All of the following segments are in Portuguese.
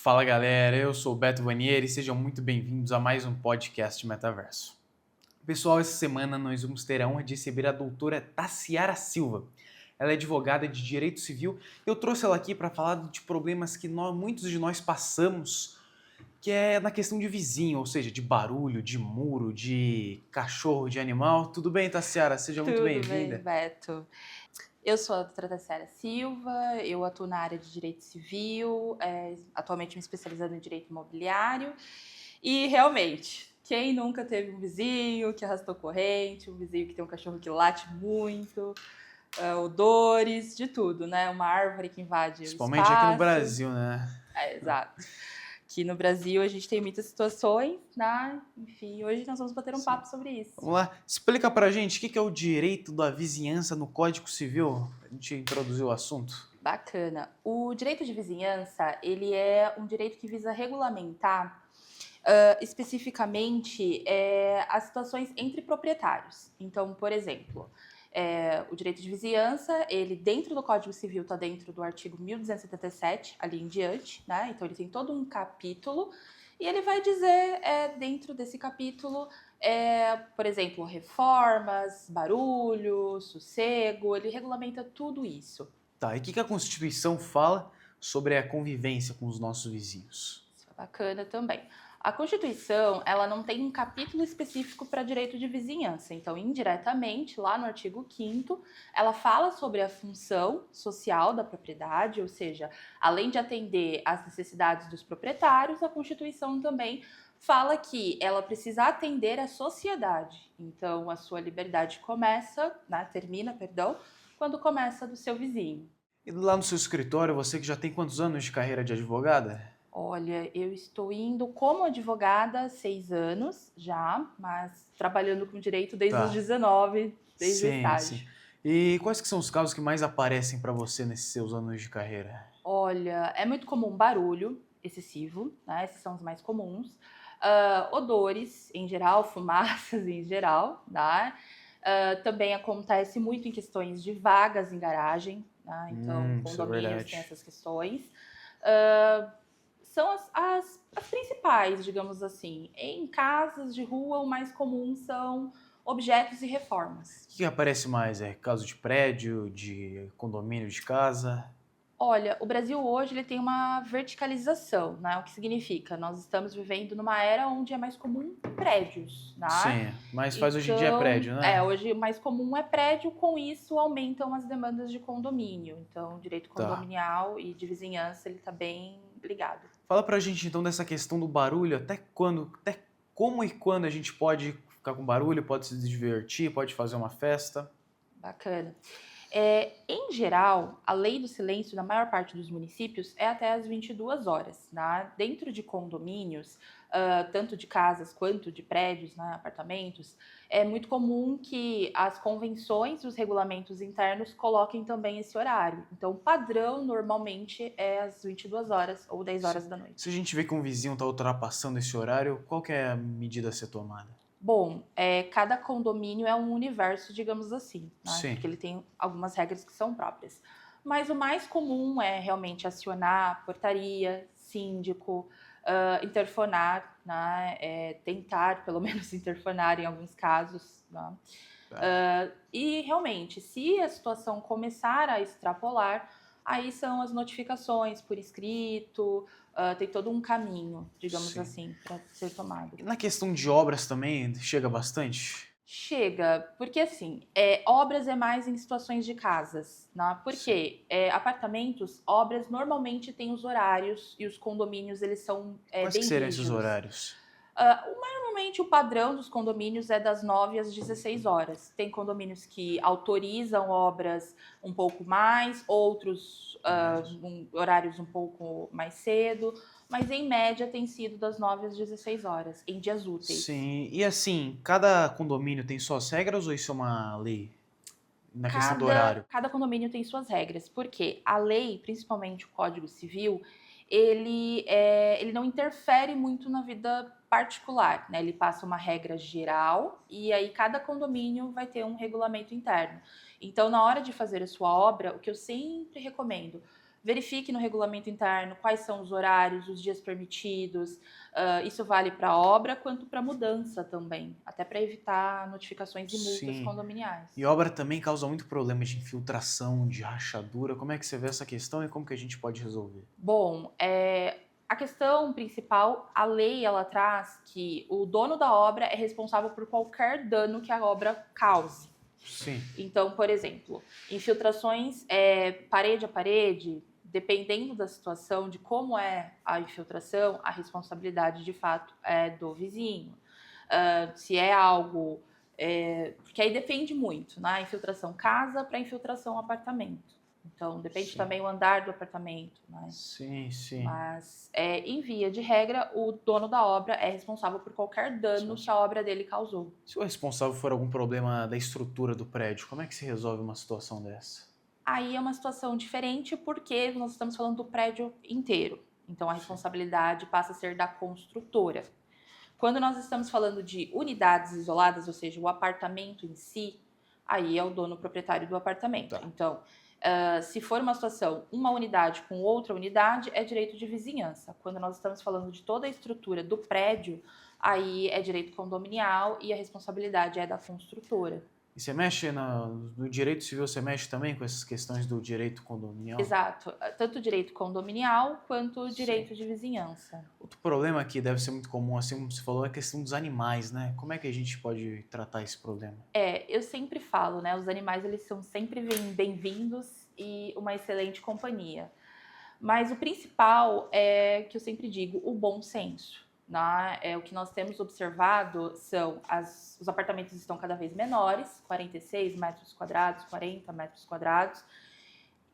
Fala galera, eu sou o Beto Vanieri e sejam muito bem-vindos a mais um podcast Metaverso. Pessoal, essa semana nós vamos ter a honra de receber a doutora Tassiara Silva. Ela é advogada de direito civil e eu trouxe ela aqui para falar de problemas que muitos de nós passamos, que é na questão de vizinho, ou seja, de barulho, de muro, de cachorro, de animal. Tudo bem, Tassiara? Seja muito Tudo bem, bem-vinda. Beto. Eu sou a doutora Tassiara Silva, eu atuo na área de direito civil, atualmente me especializando em direito imobiliário. E realmente, quem nunca teve um vizinho que arrastou corrente, um vizinho que tem um cachorro que late muito, odores, de tudo, né? Uma árvore que invade o Principalmente aqui no espaço. Brasil, né? Exato. Aqui no Brasil a gente tem muitas situações, né? Enfim, hoje nós vamos bater um Sim. papo sobre isso. Vamos lá, explica pra gente o que é o direito da vizinhança no Código Civil, a gente introduzir o assunto. Bacana. O direito de vizinhança, ele é um direito que visa regulamentar especificamente as situações entre proprietários. Então, por exemplo, o direito de vizinhança, ele dentro do Código Civil está dentro do artigo 1277, ali em diante, né? Então ele tem todo um capítulo e ele vai dizer dentro desse capítulo, por exemplo, reformas, barulho, sossego, ele regulamenta tudo isso. Tá, e o que a Constituição fala sobre a convivência com os nossos vizinhos? Isso é bacana também. A Constituição, ela não tem um capítulo específico para direito de vizinhança. Então, indiretamente, lá no artigo 5º, ela fala sobre a função social da propriedade, ou seja, além de atender às necessidades dos proprietários, a Constituição também fala que ela precisa atender à sociedade. Então, a sua liberdade começa, né, termina, perdão, quando começa do seu vizinho. E lá no seu escritório, você que já tem quantos anos de carreira de advogada? Olha, eu estou indo como advogada há 6 anos já, mas trabalhando com direito desde os Tá, 19, desde o sim, sim. estágio. E quais que são os casos que mais aparecem pra você nesses seus anos de carreira? Olha, é muito comum barulho excessivo, né? Esses são os mais comuns. Odores em geral, fumaças em geral, né? Também acontece muito em questões de vagas em garagem, né? Então, Isso é condomínios têm verdade. essas questões. Ah, São as principais, digamos assim. Em casas de rua, o mais comum são objetos e reformas. O que aparece mais? É caso de prédio, de condomínio de casa? Olha, o Brasil hoje ele tem uma verticalização, né? O que significa? Nós estamos vivendo numa era onde é mais comum prédios, né? Sim, mas faz hoje em dia é Então, prédio, né? hoje o mais comum é prédio, com isso aumentam as demandas de condomínio. Então, o direito Tá. condominial e de vizinhança, ele está bem ligado. Fala pra gente então dessa questão do barulho, até como e quando a gente pode ficar com barulho, pode se divertir, pode fazer uma festa. Bacana. Em geral, a lei do silêncio, na maior parte dos municípios, é até às 22 horas. Né? Dentro de condomínios, tanto de casas quanto de prédios, né, apartamentos, é muito comum que as convenções e os regulamentos internos coloquem também esse horário. Então, o padrão, normalmente, é às 22 horas ou 10 horas da Se noite. a gente vê que um vizinho está ultrapassando esse horário, qual que é a medida a ser tomada? Bom, cada condomínio é um universo, digamos assim, né? Sim, Porque ele tem algumas regras que são próprias. Mas o mais comum é realmente acionar portaria, síndico, interfonar, né? Tentar, pelo menos, interfonar em alguns casos, né? tá. E realmente, se a situação começar a extrapolar, aí são as notificações por escrito, tem todo um caminho, digamos Sim. assim, para ser tomado. E na questão de obras também chega bastante? Chega, porque assim, obras é mais em situações de casas, né? Sim. Porque apartamentos, obras normalmente têm os horários e os condomínios eles são Quais que bem seriam esses rígidos. horários? Normalmente o padrão dos condomínios é das 9 às 16 horas. Tem condomínios que autorizam obras um pouco mais, outros Mais. horários um pouco mais cedo, mas em média tem sido das 9 às 16 horas, em dias úteis. Sim, e assim, cada condomínio tem suas regras ou isso é uma lei? Na questão do Cada, horário? cada condomínio tem suas regras, porque a lei, principalmente o Código Civil, ele não interfere muito na vida particular, né? Ele passa uma regra geral e aí cada condomínio vai ter um regulamento interno. Então, na hora de fazer a sua obra, o que eu sempre recomendo, verifique no regulamento interno quais são os horários, os dias permitidos. Isso vale para obra quanto para mudança também, até para evitar notificações e multas Sim. condominiais. E obra também causa muito problema de infiltração, de rachadura. Como é que você vê essa questão e como que a gente pode resolver? Bom, a questão principal, a lei ela traz que o dono da obra é responsável por qualquer dano que a obra cause. Sim. Então, por exemplo, infiltrações parede a parede, dependendo da situação, de como é a infiltração, a responsabilidade de fato é do vizinho. Se é algo. Porque aí depende muito, né? Infiltração casa para infiltração apartamento. Então, depende Sim. também o andar do apartamento, né? Sim, sim. Mas, em via de regra, o dono da obra é responsável por qualquer dano que a obra dele causou. Se o responsável for algum problema da estrutura do prédio, como é que se resolve uma situação dessa? Aí é uma situação diferente porque nós estamos falando do prédio inteiro. Então, a responsabilidade passa a ser da construtora. Quando nós estamos falando de unidades isoladas, ou seja, o apartamento em si, aí é o dono proprietário do apartamento. Tá. Então, se for uma situação, uma unidade com outra unidade, é direito de vizinhança. Quando nós estamos falando de toda a estrutura do prédio, aí é direito condominial e a responsabilidade é da construtora. E você mexe no direito civil, você mexe também com essas questões do direito condominial? Exato. Tanto o direito condominial quanto o direito Sim. de vizinhança. Outro problema que deve ser muito comum, assim como você falou, é a questão dos animais, né? Como é que a gente pode tratar esse problema? Eu sempre falo, né? Os animais, eles são sempre bem-vindos e uma excelente companhia. Mas o principal é que eu sempre digo, o bom senso. Né? O que nós temos observado são os apartamentos estão cada vez menores, 46 metros quadrados, 40 metros quadrados,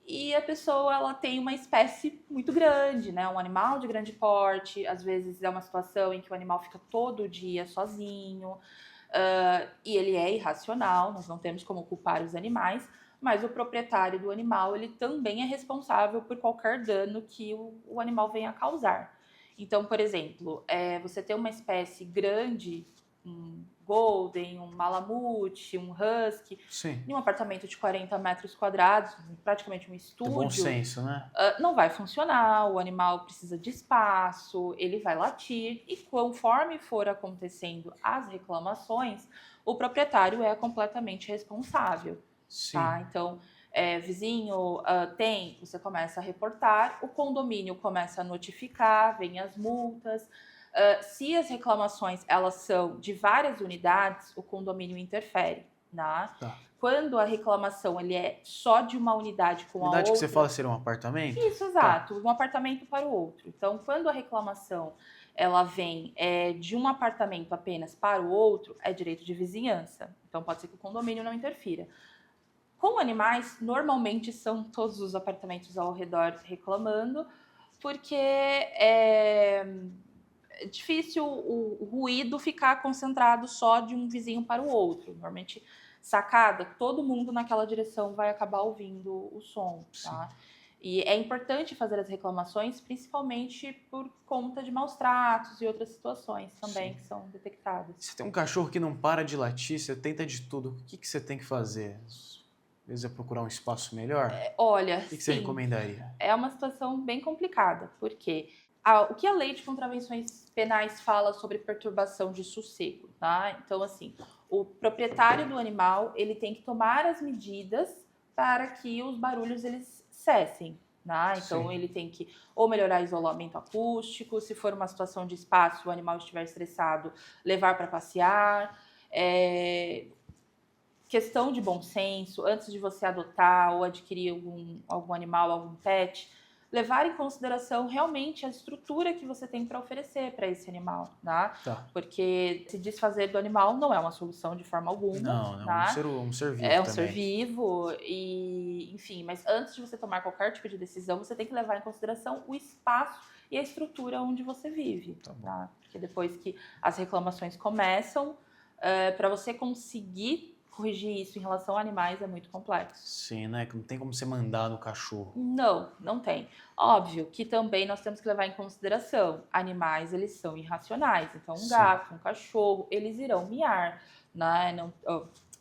e a pessoa ela tem uma espécie muito grande, né? Um animal de grande porte, às vezes é uma situação em que o animal fica todo dia sozinho, e ele é irracional, nós não temos como culpar os animais, mas o proprietário do animal ele também é responsável por qualquer dano que o animal venha a causar. Então, por exemplo, você ter uma espécie grande, um golden, um malamute, um husky, Sim. em um apartamento de 40 metros quadrados, praticamente um Do bom estúdio, senso, né? não vai funcionar, o animal precisa de espaço, ele vai latir, e conforme for acontecendo as reclamações, o proprietário é completamente responsável. Sim. Tá? Então, vizinho você começa a reportar, o condomínio começa a notificar, vem as multas. Se as reclamações elas são de várias unidades, o condomínio interfere. Né? Tá. Quando a reclamação ele é só de uma unidade com Unidade a outra... que você fala seria um apartamento? Isso, exato. Um apartamento para o outro. Então, quando a reclamação ela vem de um apartamento apenas para o outro, é direito de vizinhança. Então, pode ser que o condomínio não interfira. Com animais, normalmente são todos os apartamentos ao redor reclamando, porque é difícil o ruído ficar concentrado só de um vizinho para o outro. Normalmente, sacada, todo mundo naquela direção vai acabar ouvindo o som, tá? E é importante fazer as reclamações, principalmente por conta de maus tratos e outras situações também que são detectadas. Se tem um cachorro que não para de latir, você tenta de tudo, o que você tem que fazer? Às vezes é procurar um espaço melhor? Olha, O que você recomendaria? É uma situação bem complicada, porque o que a lei de contravenções penais fala sobre perturbação de sossego, tá? Então, assim, o proprietário do animal, ele tem que tomar as medidas para que os barulhos, eles cessem, né? Então, ele tem que ou melhorar o isolamento acústico, se for uma situação de espaço, o animal estiver estressado, levar para passear, questão de bom senso, antes de você adotar ou adquirir algum animal, algum pet, levar em consideração realmente a estrutura que você tem para oferecer para esse animal, tá? Porque se desfazer do animal não é uma solução de forma alguma. Não, tá? um ser vivo É um também. ser vivo e, enfim, mas antes de você tomar qualquer tipo de decisão, você tem que levar em consideração o espaço e a estrutura onde você vive, tá? Porque depois que as reclamações começam, para você conseguir corrigir isso em relação a animais é muito complexo. Sim, né? Que não tem como você mandar no cachorro. Não tem. Óbvio que também nós temos que levar em consideração, animais, eles são irracionais. Então, um gato, um cachorro, eles irão miar, né?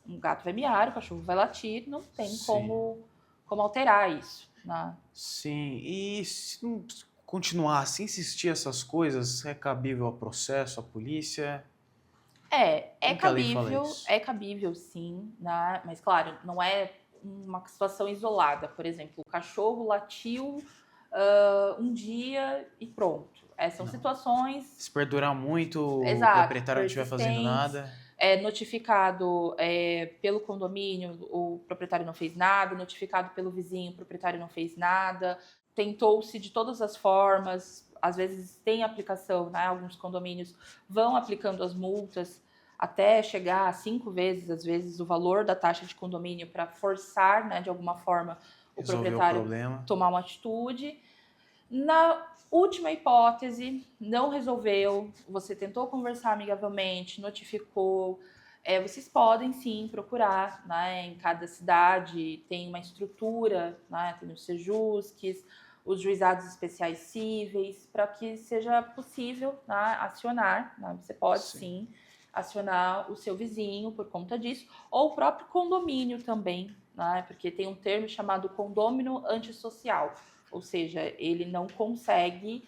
Um gato vai miar, o cachorro vai latir, não tem como alterar isso. né? Sim, e se não continuar, se insistir essas coisas, é cabível ao processo, à polícia? Como que a lei fala isso? É cabível sim, né? Mas claro, não é uma situação isolada. Por exemplo, o cachorro latiu um dia e pronto. São Não. situações, Se perdurar muito, o exato, proprietário não estiver fazendo persistentes, nada, notificado pelo condomínio, o proprietário não fez nada, notificado pelo vizinho, o proprietário não fez nada, tentou-se de todas as formas, às vezes tem aplicação, né? Alguns condomínios vão aplicando as multas até chegar a 5 vezes, às vezes, o valor da taxa de condomínio para forçar, né, de alguma forma, o resolver o proprietário problema. tomar uma atitude. Na última hipótese, não resolveu, você tentou conversar amigavelmente, notificou, vocês podem sim procurar, né? Em cada cidade tem uma estrutura, né? Tem os sejusques, os juizados especiais cíveis, para que seja possível, né, acionar, né? Você pode sim acionar o seu vizinho por conta disso, ou o próprio condomínio também, né? Porque tem um termo chamado condômino antissocial, ou seja, ele não consegue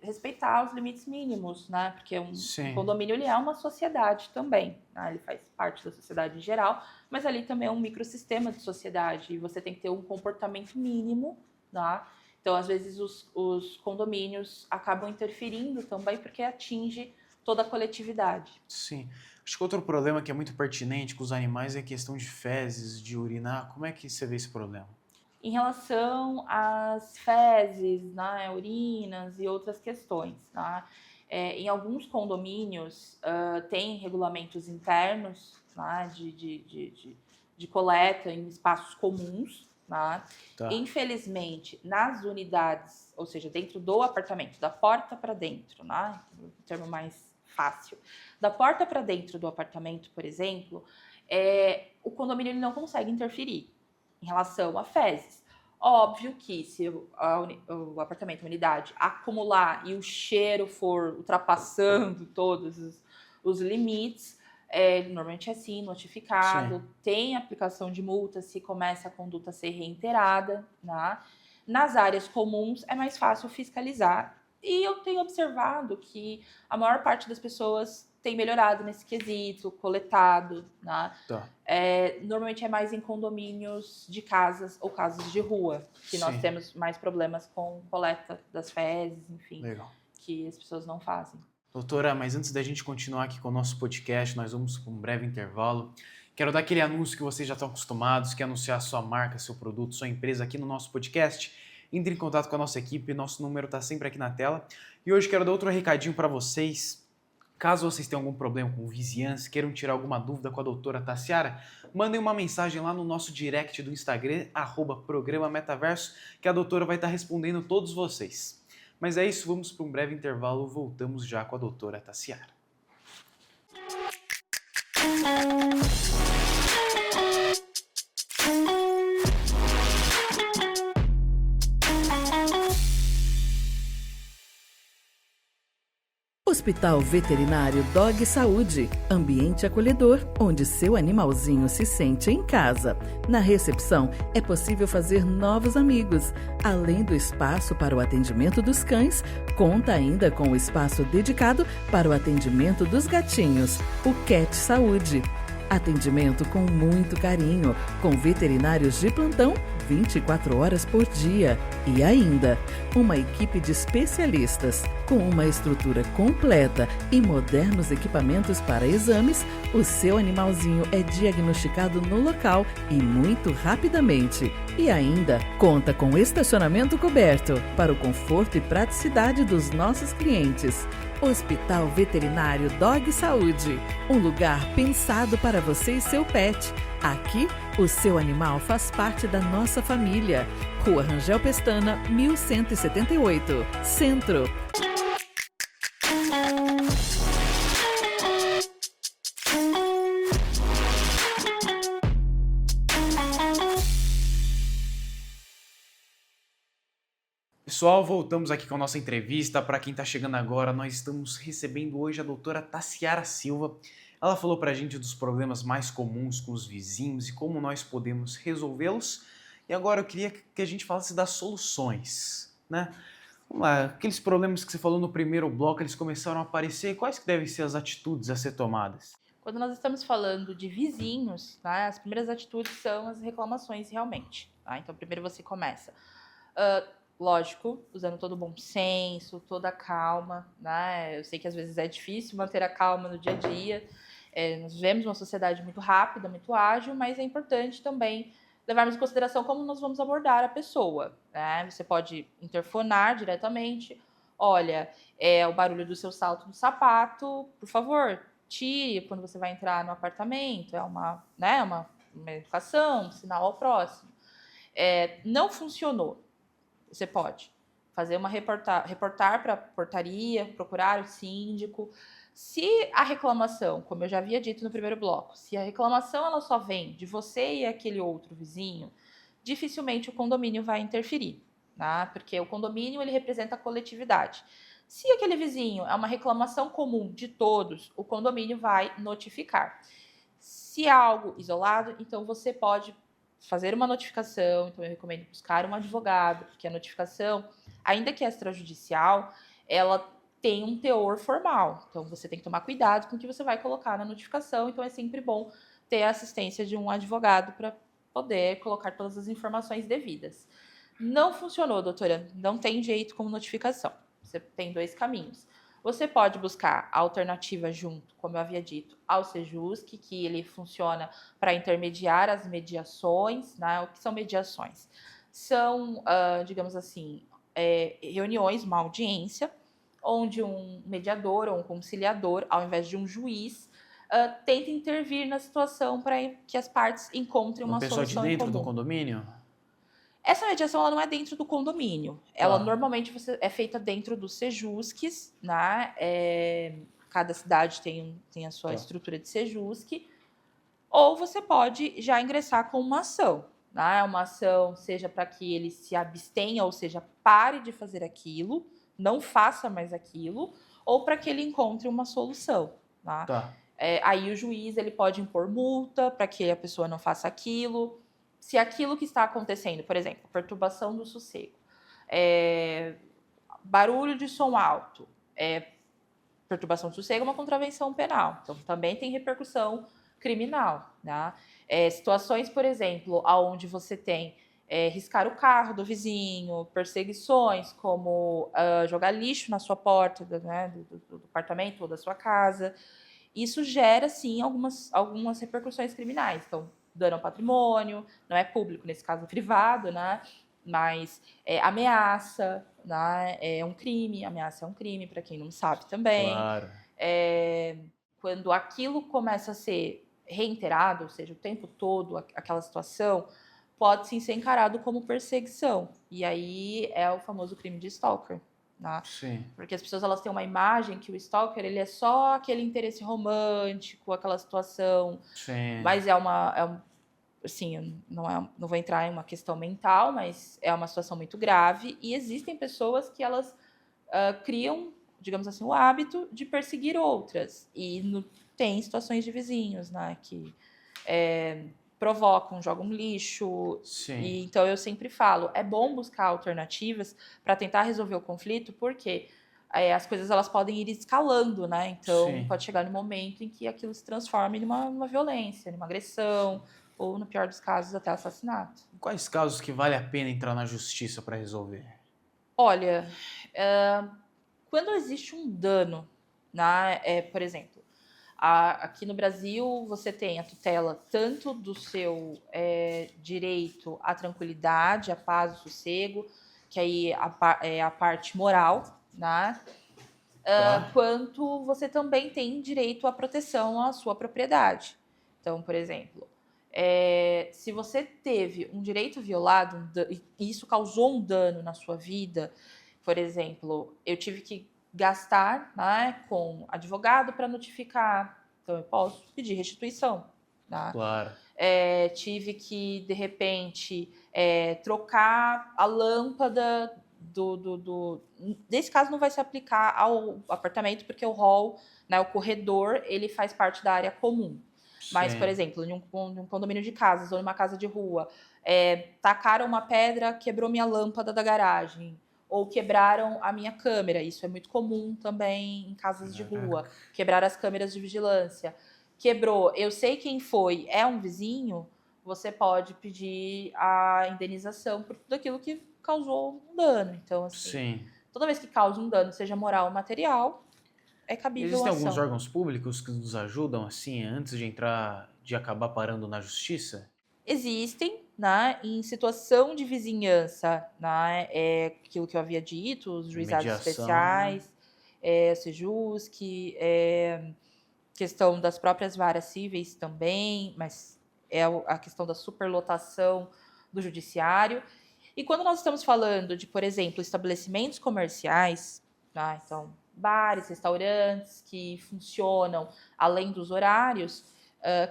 respeitar os limites mínimos, né? Porque um Sim, condomínio ele é uma sociedade também, né? Ele faz parte da sociedade em geral, mas ali também é um microsistema de sociedade e você tem que ter um comportamento mínimo, tá? Então, às vezes, os condomínios acabam interferindo também porque atinge toda a coletividade. sim. Acho que outro problema que é muito pertinente com os animais é a questão de fezes, de urinar. Como é que você vê esse problema? Em relação às fezes, né, urinas e outras questões, tá? Em alguns condomínios tem regulamentos internos, né, de coleta em espaços comuns, né? Tá, Infelizmente, nas unidades, ou seja, dentro do apartamento, da porta para dentro, né? O termo mais fácil. Da porta para dentro do apartamento, por exemplo, o condomínio ele não consegue interferir em relação a fezes. Óbvio que se o apartamento, a unidade, acumular e o cheiro for ultrapassando todos os limites, normalmente é sim sim. notificado, tem aplicação de multa se começa a conduta a ser reiterada, né? Nas áreas comuns é mais fácil fiscalizar. E eu tenho observado que a maior parte das pessoas tem melhorado nesse quesito, coletado, né? Tá, Normalmente é mais em condomínios de casas ou casas de rua, que nós sim. temos mais problemas com coleta das fezes, enfim, Legal. que as pessoas não fazem. Doutora, mas antes da gente continuar aqui com o nosso podcast, nós vamos para um breve intervalo. Quero dar aquele anúncio que vocês já estão acostumados, que é anunciar sua marca, seu produto, sua empresa aqui no nosso podcast. Entre em contato com a nossa equipe, nosso número está sempre aqui na tela. E hoje quero dar outro recadinho para vocês. Caso vocês tenham algum problema com vizinhança, queiram tirar alguma dúvida com a doutora Tassiara, mandem uma mensagem lá no nosso direct do Instagram, @programa Metaverso, que a doutora vai estar respondendo todos vocês. Mas é isso, vamos para um breve intervalo, voltamos já com a doutora Tassiara. Hospital Veterinário Dog Saúde, ambiente acolhedor, onde seu animalzinho se sente em casa. Na recepção, é possível fazer novos amigos. Além do espaço para o atendimento dos cães, conta ainda com o espaço dedicado para o atendimento dos gatinhos, o Cat Saúde. Atendimento com muito carinho, com veterinários de plantão 24 horas por dia. E ainda, uma equipe de especialistas. Com uma estrutura completa e modernos equipamentos para exames, o seu animalzinho é diagnosticado no local e muito rapidamente. E ainda, conta com estacionamento coberto para o conforto e praticidade dos nossos clientes. Hospital Veterinário Dog Saúde, um lugar pensado para você e seu pet. Aqui, o seu animal faz parte da nossa família. Rua Rangel Pestana, 1178, Centro. Pessoal, voltamos aqui com a nossa entrevista. Para quem está chegando agora, nós estamos recebendo hoje a doutora Tassiara Silva. Ela falou para a gente dos problemas mais comuns com os vizinhos e como nós podemos resolvê-los. E agora eu queria que a gente falasse das soluções, né? Vamos lá, aqueles problemas que você falou no primeiro bloco, eles começaram a aparecer, quais que devem ser as atitudes a ser tomadas? Quando nós estamos falando de vizinhos, tá, as primeiras atitudes são as reclamações realmente. Tá? Então, primeiro você começa, lógico, usando todo o bom senso, toda a calma. Né? Eu sei que às vezes é difícil manter a calma no dia a dia. Nós vivemos uma sociedade muito rápida, muito ágil, mas é importante também levarmos em consideração como nós vamos abordar a pessoa. Né? Você pode interfonar diretamente. Olha, o barulho do seu salto no sapato, por favor, tire quando você vai entrar no apartamento. É uma educação, um sinal ao próximo. Não funcionou. Você pode fazer uma reportar para a portaria, procurar o síndico. Se a reclamação, como eu já havia dito no primeiro bloco, se a reclamação ela só vem de você e aquele outro vizinho, dificilmente o condomínio vai interferir, tá? Porque o condomínio ele representa a coletividade. Se aquele vizinho é uma reclamação comum de todos, o condomínio vai notificar. Se é algo isolado, então você pode fazer uma notificação. Então eu recomendo buscar um advogado, porque a notificação, ainda que extrajudicial, ela tem um teor formal. Então você tem que tomar cuidado com o que você vai colocar na notificação. Então é sempre bom ter a assistência de um advogado para poder colocar todas as informações devidas. Não funcionou, doutora, não tem jeito como notificação. Você tem 2 caminhos. Você pode buscar a alternativa junto, como eu havia dito, ao Sejusc, que ele funciona para intermediar as mediações. Né? O que são mediações? São, digamos assim, reuniões, uma audiência, onde um mediador ou um conciliador, ao invés de um juiz, tenta intervir na situação para que as partes encontrem uma solução em comum. Uma pessoa de dentro do condomínio? Essa mediação ela não é dentro do condomínio. Ela normalmente é feita dentro dos Sejuscs, né? Cada cidade tem a sua estrutura de Sejusc. Ou você pode já ingressar com uma ação. Né? Uma ação seja para que ele se abstenha, ou seja, pare de fazer aquilo, não faça mais aquilo, ou para que ele encontre uma solução. Tá? Aí o juiz ele pode impor multa para que a pessoa não faça aquilo. Se aquilo que está acontecendo, por exemplo, perturbação do sossego, barulho de som alto, perturbação do sossego é uma contravenção penal. Então, também tem repercussão criminal. Né? Situações, por exemplo, onde você tem riscar o carro do vizinho, perseguições, como jogar lixo na sua porta, né, do apartamento ou da sua casa. Isso gera, sim, algumas repercussões criminais. Então, dano ao patrimônio, não é público, nesse caso é privado, né? Mas ameaça, né? É um crime, ameaça é um crime, para quem não sabe também. Claro. Quando aquilo começa a ser reiterado, ou seja, o tempo todo, aquela situação, pode sim ser encarado como perseguição. E aí é o famoso crime de stalker. Né? Sim. Porque as pessoas elas têm uma imagem que o stalker ele é só aquele interesse romântico, aquela situação. Sim. Mas assim, não vou entrar em uma questão mental, mas é uma situação muito grave. E existem pessoas que elas criam, digamos assim, o hábito de perseguir outras. E tem situações de vizinhos, né, que provocam, jogam lixo. Sim. E, então eu sempre falo, é bom buscar alternativas para tentar resolver o conflito, porque as coisas elas podem ir escalando, né? Então Sim. pode chegar no momento em que aquilo se transforme numa violência, numa agressão, ou no pior dos casos até assassinato. Quais casos que vale a pena entrar na justiça para resolver? Olha, quando existe um dano, né? Por exemplo, aqui no Brasil, você tem a tutela tanto do seu direito à tranquilidade, à paz, ao sossego, que aí é a parte moral, né? Quanto você também tem direito à proteção à sua propriedade. Então, por exemplo, se você teve um direito violado e isso causou um dano na sua vida, por exemplo, eu tive que gastar, né, com advogado para notificar, então eu posso pedir restituição. Tá? Claro. Tive que, de repente, trocar a lâmpada Nesse caso não vai se aplicar ao apartamento, porque o hall, né, o corredor, ele faz parte da área comum. Mas, Sim. por exemplo, em um condomínio de casas ou em uma casa de rua, tacaram uma pedra, quebrou minha lâmpada da garagem, ou quebraram a minha câmera. Isso é muito comum também em casas de rua. Caraca. Quebrar as câmeras de vigilância. Quebrou, eu sei quem foi, é um vizinho, você pode pedir a indenização por tudo aquilo que causou um dano. Então, assim, Sim. toda vez que causa um dano, seja moral ou material, é cabível Existem a alguns ação. órgãos públicos que nos ajudam, assim, antes de entrar, de acabar parando na justiça? Existem, né, em situação de vizinhança, né, aquilo que eu havia dito, os juizados Mediação. especiais, Sejusc, questão das próprias varas cíveis também, mas a questão da superlotação do judiciário. E quando nós estamos falando de, por exemplo, estabelecimentos comerciais, tá? Então, bares, restaurantes que funcionam além dos horários,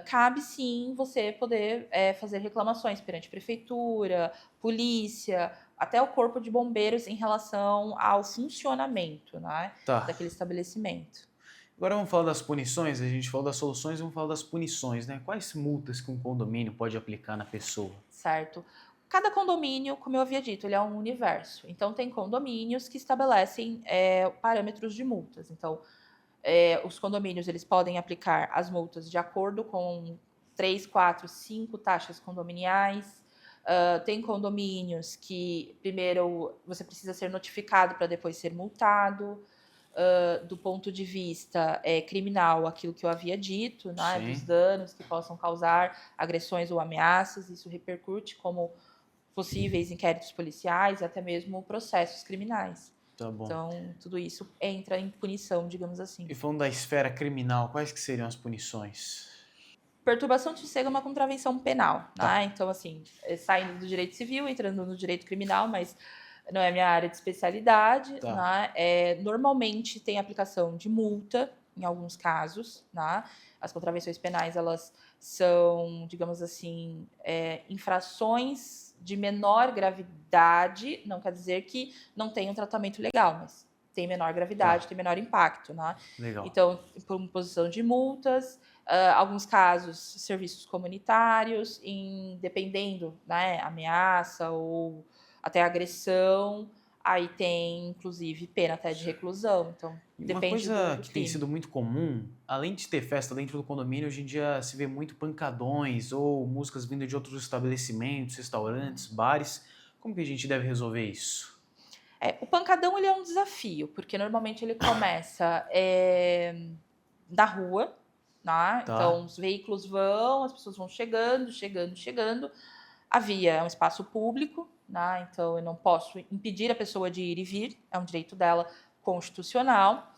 cabe sim você poder fazer reclamações perante prefeitura, polícia, até o corpo de bombeiros em relação ao funcionamento, né, Tá. daquele estabelecimento. Agora vamos falar das punições. A gente falou das soluções, vamos falar das punições, né? Quais multas que um condomínio pode aplicar na pessoa? Certo? Cada condomínio, como eu havia dito, ele é um universo. Então, tem condomínios que estabelecem parâmetros de multas. Então, os condomínios eles podem aplicar as multas de acordo com 3, 4, 5 taxas condominiais. Tem condomínios que, primeiro, você precisa ser notificado para depois ser multado. Do ponto de vista criminal, aquilo que eu havia dito, né, dos Sim, danos que possam causar agressões ou ameaças, isso repercute como possíveis inquéritos policiais e até mesmo processos criminais. tá bom. Então, tudo isso entra em punição, digamos assim. E falando da esfera criminal, quais que seriam as punições? Perturbação de sossego é uma contravenção penal, Tá, né? Então, assim, saindo do direito civil, entrando no direito criminal, mas não é minha área de especialidade, tá. né? Normalmente tem aplicação de multa, em alguns casos, né? As contravenções penais, elas são, digamos assim, infrações de menor gravidade, não quer dizer que não tenha um tratamento legal, mas tem menor gravidade, Tá, tem menor impacto, né? legal. Então, por imposição de multas, alguns casos, serviços comunitários, dependendo, né, ameaça ou até agressão, aí tem, inclusive, pena até de reclusão. Então, E uma depende coisa do que tem crime. sido muito comum, além de ter festa dentro do condomínio, hoje em dia se vê muito pancadões ou músicas vindo de outros estabelecimentos, restaurantes, bares. Como que a gente deve resolver isso? O pancadão, ele é um desafio, porque normalmente ele começa da rua, né? Tá, Então, os veículos vão, as pessoas vão chegando, chegando, chegando. A via é um espaço público, né? Então eu não posso impedir a pessoa de ir e vir, é um direito dela constitucional.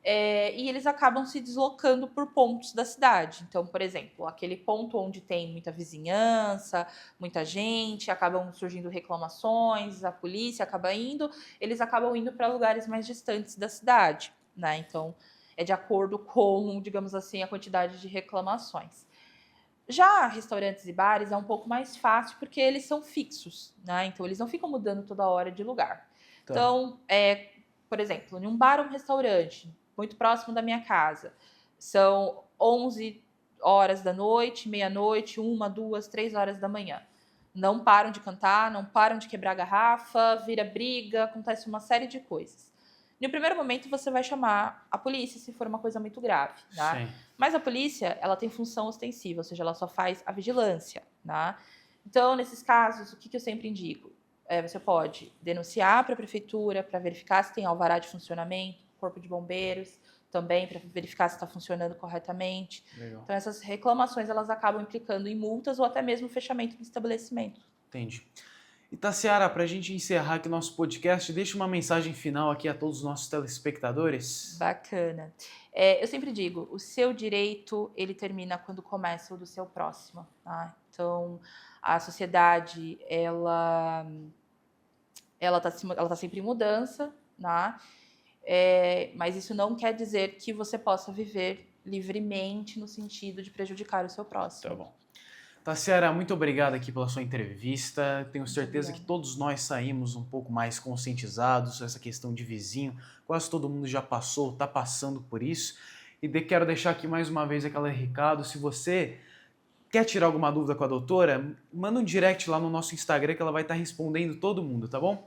E eles acabam se deslocando por pontos da cidade. Então, por exemplo, aquele ponto onde tem muita vizinhança, muita gente, acabam surgindo reclamações, a polícia acaba indo, eles acabam indo para lugares mais distantes da cidade, né? Então, é de acordo com, digamos assim, a quantidade de reclamações. Já restaurantes e bares é um pouco mais fácil porque eles são fixos, né? Então eles não ficam mudando toda hora de lugar. tá. Então, por exemplo, em um bar ou um restaurante muito próximo da minha casa, são 11 horas da noite, meia-noite, 1, 2, 3 horas da manhã. Não param de cantar, não param de quebrar garrafa, vira briga, acontece uma série de coisas. No primeiro momento, você vai chamar a polícia se for uma coisa muito grave, tá? Sim, Mas a polícia, ela tem função ostensiva, ou seja, ela só faz a vigilância, tá? Então, nesses casos, o que eu sempre indico? Você pode denunciar para a prefeitura para verificar se tem alvará de funcionamento, corpo de bombeiros também para verificar se está funcionando corretamente. legal. Então, essas reclamações, elas acabam implicando em multas ou até mesmo fechamento do estabelecimento. Entendi. E Tassiara, para a gente encerrar aqui nosso podcast, deixa uma mensagem final aqui a todos os nossos telespectadores. Bacana. Eu sempre digo, o seu direito, ele termina quando começa o do seu próximo, tá? Então, a sociedade, ela tá sempre em mudança, né? Mas isso não quer dizer que você possa viver livremente no sentido de prejudicar o seu próximo. Tá bom. Tassiara, muito obrigado aqui pela sua entrevista. Tenho certeza que Obrigada. todos nós saímos um pouco mais conscientizados essa questão de vizinho. Quase todo mundo já passou, está passando por isso. E quero deixar aqui mais uma vez aquele recado, se você quer tirar alguma dúvida com a doutora, manda um direct lá no nosso Instagram que ela vai estar respondendo todo mundo, tá bom?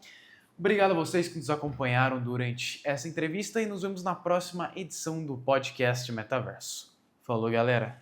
Obrigado a vocês que nos acompanharam durante essa entrevista e nos vemos na próxima edição do podcast Metaverso. Falou, galera!